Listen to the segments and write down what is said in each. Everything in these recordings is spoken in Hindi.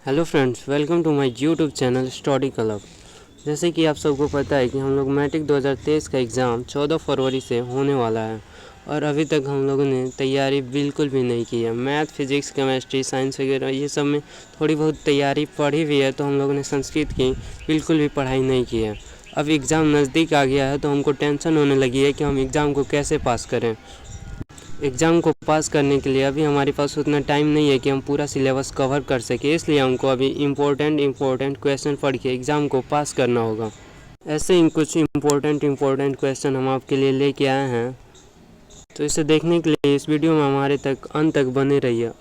Hello friends, welcome to my YouTube channel study club. जैसे कि आप सबको पता है कि हम लोग मैट्रिक 2023 का एग्ज़ाम 14 फरवरी से होने वाला है और अभी तक हम लोगों ने तैयारी बिल्कुल भी नहीं की है। मैथ, फिज़िक्स, केमिस्ट्री, साइंस वगैरह ये सब में थोड़ी बहुत तैयारी पढ़ी भी है, तो हम लोगों ने संस्कृत की बिल्कुल भी पढ़ाई नहीं की है। अब एग्ज़ाम नज़दीक आ गया है तो हमको टेंशन होने लगी है कि हम एग्ज़ाम को कैसे पास करें। एग्ज़ाम को पास करने के लिए अभी हमारे पास उतना टाइम नहीं है कि हम पूरा सिलेबस कवर कर सकें, इसलिए हमको अभी इम्पोर्टेंट क्वेश्चन पढ़ के एग्ज़ाम को पास करना होगा। ऐसे ही कुछ इम्पोर्टेंट क्वेश्चन हम आपके लिए लेके आए हैं, तो इसे देखने के लिए इस वीडियो में हमारे तक अंत तक बने रहिए।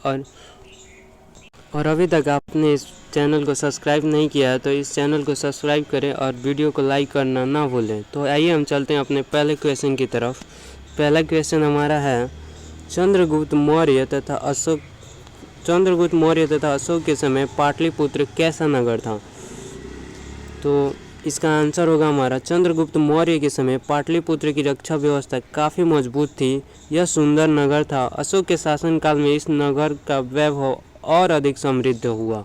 और अभी तक आपने इस चैनल को सब्सक्राइब नहीं किया है तो इस चैनल को सब्सक्राइब करें और वीडियो को लाइक करना ना भूलें। तो आइए हम चलते हैं अपने पहले क्वेश्चन की तरफ। पहला क्वेश्चन हमारा है, चंद्रगुप्त मौर्य तथा अशोक के समय पाटलिपुत्र कैसा नगर था? तो इसका आंसर होगा हमारा, चंद्रगुप्त मौर्य के समय पाटलिपुत्र की रक्षा व्यवस्था काफ़ी मजबूत थी। यह सुंदर नगर था। अशोक के शासनकाल में इस नगर का वैभव और अधिक समृद्ध हुआ।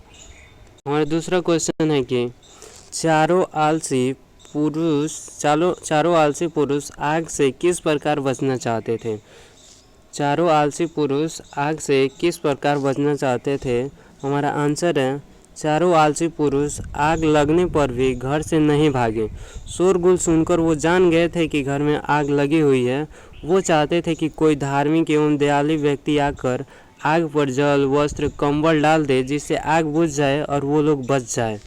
हमारा दूसरा क्वेश्चन है कि चारों आलसी पुरुष आग से किस प्रकार बचना चाहते थे? चारों आलसी पुरुष आग से किस प्रकार बचना चाहते थे? हमारा आंसर है, चारों आलसी पुरुष आग लगने पर भी घर से नहीं भागे। शोरगुल सुनकर वो जान गए थे कि घर में आग लगी हुई है। वो चाहते थे कि कोई धार्मिक एवं दयालु व्यक्ति आकर आग पर जल, वस्त्र, कंबल डाल दे, जिससे आग बुझ जाए और वो लोग बच जाए।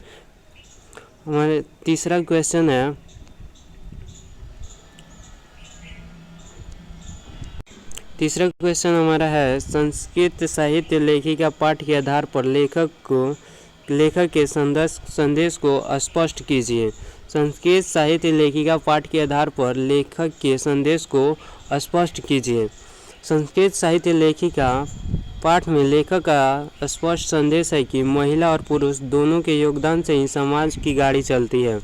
हमारे तीसरा क्वेश्चन हमारा है, संस्कृत साहित्य लेखिका पाठ के आधार पर लेखक के संदेश को स्पष्ट कीजिए। संस्कृत साहित्य लेखिका पाठ के आधार पर लेखक के संदेश को स्पष्ट कीजिए। संस्कृत साहित्य लेखिका पाठ में लेखक का स्पष्ट संदेश है कि महिला और पुरुष दोनों के योगदान से ही समाज की गाड़ी चलती है।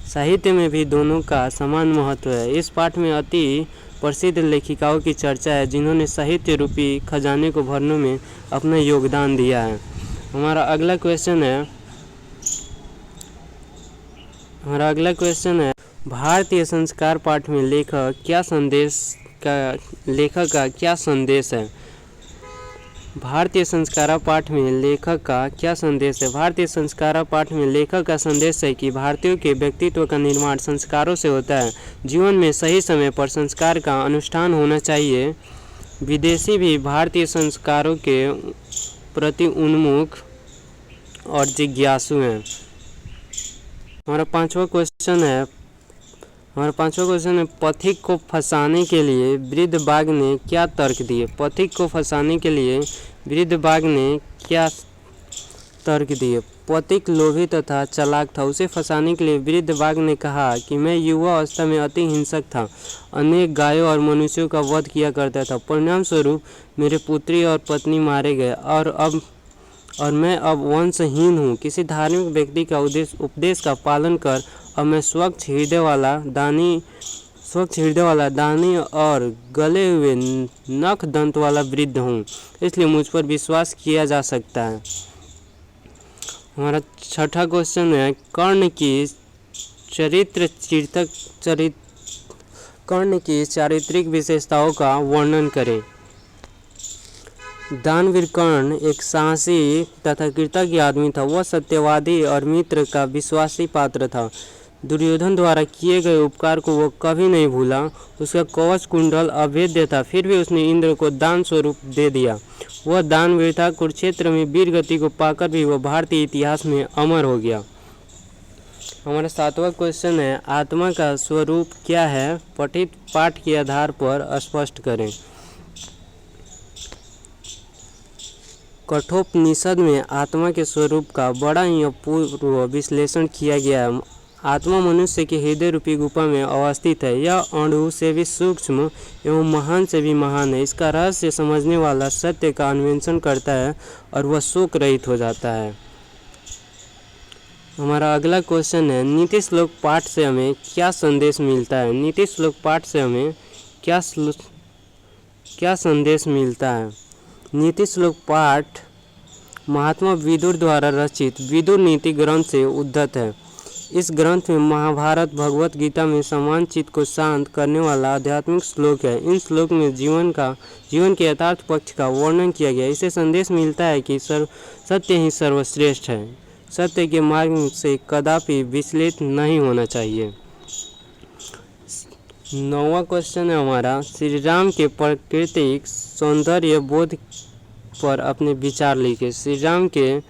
साहित्य में भी दोनों का समान महत्व है। इस पाठ में अति प्रसिद्ध लेखिकाओं की चर्चा है जिन्होंने साहित्य रूपी खजाने को भरने में अपना योगदान दिया है। हमारा अगला क्वेश्चन है, भारतीय संस्कार पाठ में लेखक का क्या संदेश है? भारतीय संस्कार पाठ में लेखक का क्या संदेश है? भारतीय संस्कार पाठ में लेखक का संदेश है कि भारतीयों के व्यक्तित्व का निर्माण संस्कारों से होता है। जीवन में सही समय पर संस्कार का अनुष्ठान होना चाहिए। विदेशी भी भारतीय संस्कारों के प्रति उन्मुख और जिज्ञासु हैं। हमारा पांचवा क्वेश्चन है, पथिक को फंसाने के लिए वृद्ध बाघ ने क्या तर्क दिए? पथिक को फंसाने के लिए वृद्ध बाघ ने क्या तर्क दिए? पथिक लोभी तथा चालाक था। उसे फंसाने के लिए वृद्ध बाघ ने कहा कि मैं युवा अवस्था में अति हिंसक था, अनेक गायों और मनुष्यों का वध किया करता था। परिणाम स्वरूप मेरे पुत्री और पत्नी मारे गए और मैं अब वंशहीन हूँ। किसी धार्मिक व्यक्ति का उपदेश का पालन कर अब मैं स्वच्छ हृदय वाला दानी और गले हुए नख दंत वाला वृद्ध हूँ, इसलिए मुझ पर विश्वास किया जा सकता है। हमारा छठा क्वेश्चन है, कर्ण की चारित्रिक विशेषताओं का वर्णन करें। दानवीर कर्ण एक साहसी तथा कृतज्ञ आदमी था। वह सत्यवादी और मित्र का विश्वासी पात्र था। दुर्योधन द्वारा किए गए उपकार को वह कभी नहीं भूला। उसका कवच कुंडल अभेद्य था, फिर भी उसने इंद्र को दान स्वरूप दे दिया। वह दानवीर था। कुरुक्षेत्र में वीर गति को पाकर भी वह भारतीय इतिहास में अमर हो गया। हमारा सातवां क्वेश्चन है, आत्मा का स्वरूप क्या है? पठित पाठ के आधार पर स्पष्ट करें। कठोपनिषद में आत्मा के स्वरूप का बड़ा ही अपूर्व विश्लेषण किया गया है। आत्मा मनुष्य के हृदय रूपी गुफा में अवस्थित है। यह अणु से भी सूक्ष्म एवं महान से भी महान है। इसका रहस्य समझने वाला सत्य का अन्वेषण करता है और वह शोक रहित हो जाता है। हमारा अगला क्वेश्चन है, नीति श्लोक पाठ से हमें क्या संदेश मिलता है? नीति श्लोक पाठ से हमें क्या संदेश मिलता है? नीति श्लोक पाठ महात्मा विदुर द्वारा रचित विदुर नीति ग्रंथ से उद्धत है। इस ग्रंथ में महाभारत भगवत गीता में समान चित्त को शांत करने वाला आध्यात्मिक श्लोक है। इन श्लोक में जीवन के यथार्थ पक्ष का वर्णन किया गया। इससे संदेश मिलता है कि सत्य ही सर्वश्रेष्ठ है। सत्य के मार्ग से कदापि विचलित नहीं होना चाहिए। 9वां क्वेश्चन है हमारा, श्री राम के प्राकृतिक सौंदर्य बोध पर अपने विचार लिखिए। श्री राम के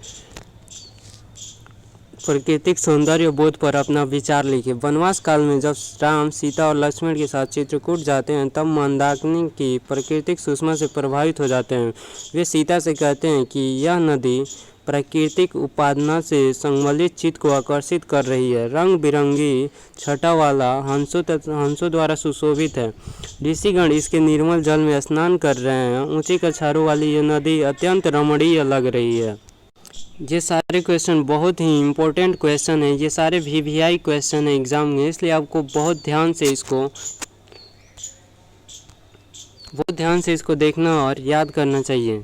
प्राकृतिक सौंदर्य बोध पर अपना विचार लिखिए। वनवास काल में जब राम सीता और लक्ष्मण के साथ चित्रकूट जाते हैं तब मंदाकिनी की प्राकृतिक सुषमा से प्रभावित हो जाते हैं। वे सीता से कहते हैं कि यह नदी प्राकृतिक उपादान से संबलित चित्त को आकर्षित कर रही है। रंग बिरंगी छटा वाला हंसों द्वारा सुशोभित है। ऋषिगण इसके निर्मल जल में स्नान कर रहे हैं। ऊंची कछारों वाली यह नदी अत्यंत रमणीय लग रही है। ये सारे क्वेश्चन बहुत ही इम्पोर्टेंट क्वेश्चन है। ये सारे VVI क्वेश्चन है एग्ज़ाम में, इसलिए आपको बहुत ध्यान से इसको देखना और याद करना चाहिए।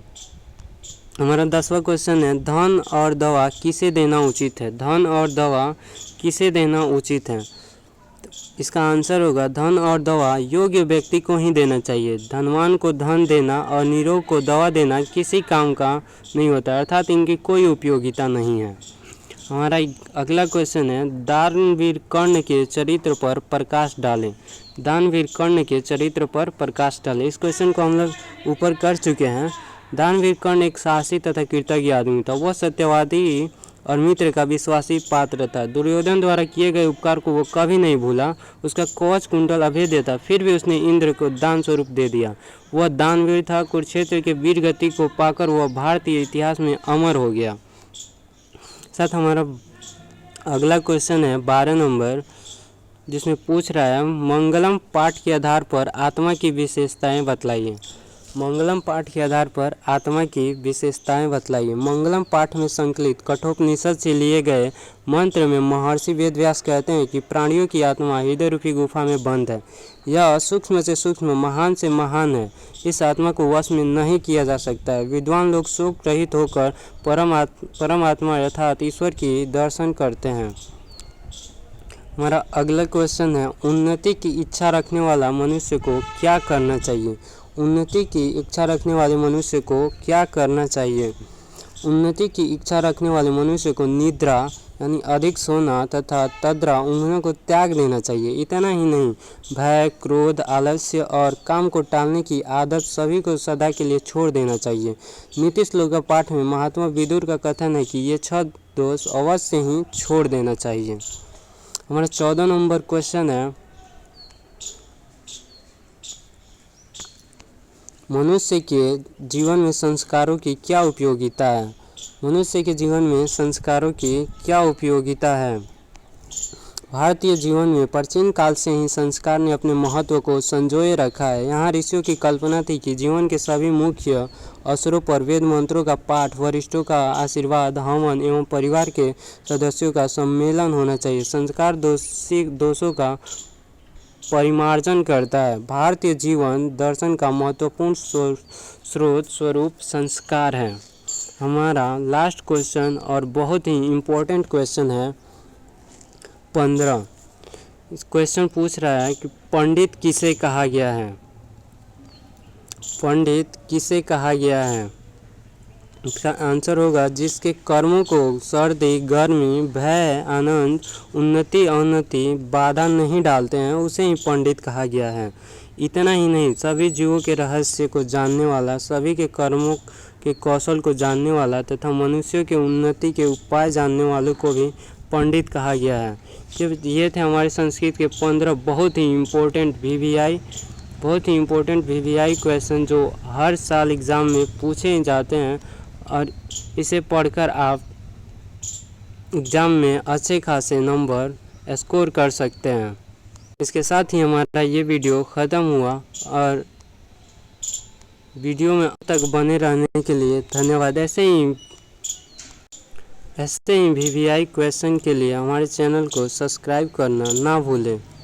हमारा 10वां क्वेश्चन है, धन और दवा किसे देना उचित है। धन और दवा किसे देना उचित है। इसका आंसर होगा धन और दवा योग्य व्यक्ति को ही देना चाहिए। धनवान को धन देना और निरोग को दवा देना किसी काम का नहीं होता, अर्थात इनकी कोई उपयोगिता नहीं है। हमारा अगला क्वेश्चन है, दानवीर कर्ण के चरित्र पर प्रकाश डालें। दानवीर कर्ण के चरित्र पर प्रकाश डालें। इस क्वेश्चन को हम लोग ऊपर कर चुके हैं। दानवीर कर्ण एक साहसी तथा कृतज्ञ आदमी था। वह सत्यवादी और मित्र का विश्वासी पात्र था। दुर्योधन द्वारा किए गए उपकार को वो कभी नहीं भूला। उसका कवच कुंडल अभेद्य था, फिर भी उसने इंद्र को दान स्वरूप दे दिया। वह दानवीर था। कुरुक्षेत्र के वीर गति को पाकर वह भारतीय इतिहास में अमर हो गया। साथ हमारा अगला क्वेश्चन है 12 नंबर, जिसमें पूछ रहा है, मंगलम पाठ के आधार पर आत्मा की विशेषताएं बतलाइए। मंगलम पाठ के आधार पर आत्मा की विशेषताएं बतलाइए। मंगलम पाठ में संकलित कठोपनिषद से लिए गए मंत्र में महर्षि वेदव्यास कहते हैं कि प्राणियों की आत्मा हृदय रूपी गुफा में बंद है। यह सूक्ष्म से सूक्ष्म, महान से महान है। इस आत्मा को वश में नहीं किया जा सकता है। विद्वान लोग शोक रहित होकर परमात्मा अर्थात ईश्वर की दर्शन करते हैं। हमारा अगला क्वेश्चन है, उन्नति की इच्छा रखने वाला मनुष्य को क्या करना चाहिए। उन्नति की इच्छा रखने वाले मनुष्य को क्या करना चाहिए। उन्नति की इच्छा रखने वाले मनुष्य को निद्रा यानी अधिक सोना तथा तद्रा ऊँघने को त्याग देना चाहिए। इतना ही नहीं, भय, क्रोध, आलस्य और काम को टालने की आदत सभी को सदा के लिए छोड़ देना चाहिए। नीति श्लोक का पाठ में महात्मा विदुर का कथन है कि ये 6 दोष अवश्य ही छोड़ देना चाहिए। हमारा 14 नंबर क्वेश्चन है, मनुष्य के जीवन में संस्कारों की क्या उपयोगिता है। मनुष्य के जीवन में संस्कारों की क्या उपयोगिता है। भारतीय जीवन में प्राचीन काल से ही संस्कार ने अपने महत्व को संजोए रखा है। यहाँ ऋषियों की कल्पना थी कि जीवन के सभी मुख्य अवसरों पर वेद मंत्रों का पाठ, वरिष्ठों का आशीर्वाद, हवन एवं परिवार के सदस्यों का सम्मेलन होना चाहिए। संस्कार दोषों का परिमार्जन करता है। भारतीय जीवन दर्शन का महत्वपूर्ण स्रोत स्वरूप संस्कार है। हमारा लास्ट क्वेश्चन और बहुत ही इम्पोर्टेंट क्वेश्चन है 15। इस क्वेश्चन पूछ रहा है कि पंडित किसे कहा गया है। पंडित किसे कहा गया है। इसका आंसर होगा जिसके कर्मों को सर्दी, गर्मी, भय, आनंद, उन्नति अवनति बाधा नहीं डालते हैं, उसे ही पंडित कहा गया है। इतना ही नहीं, सभी जीवों के रहस्य को जानने वाला, सभी के कर्मों के कौशल को जानने वाला तथा मनुष्यों के उन्नति के उपाय जानने वालों को भी पंडित कहा गया है। ये थे हमारे संस्कृत के 15 बहुत ही इम्पोर्टेंट VVI क्वेश्चन जो हर साल एग्ज़ाम में पूछे जाते हैं और इसे पढ़कर आप एग्ज़ाम में अच्छे खासे नंबर स्कोर कर सकते हैं। इसके साथ ही हमारा ये वीडियो ख़त्म हुआ और वीडियो में अब तक बने रहने के लिए धन्यवाद। ऐसे ही VVI क्वेश्चन के लिए हमारे चैनल को सब्सक्राइब करना ना भूलें।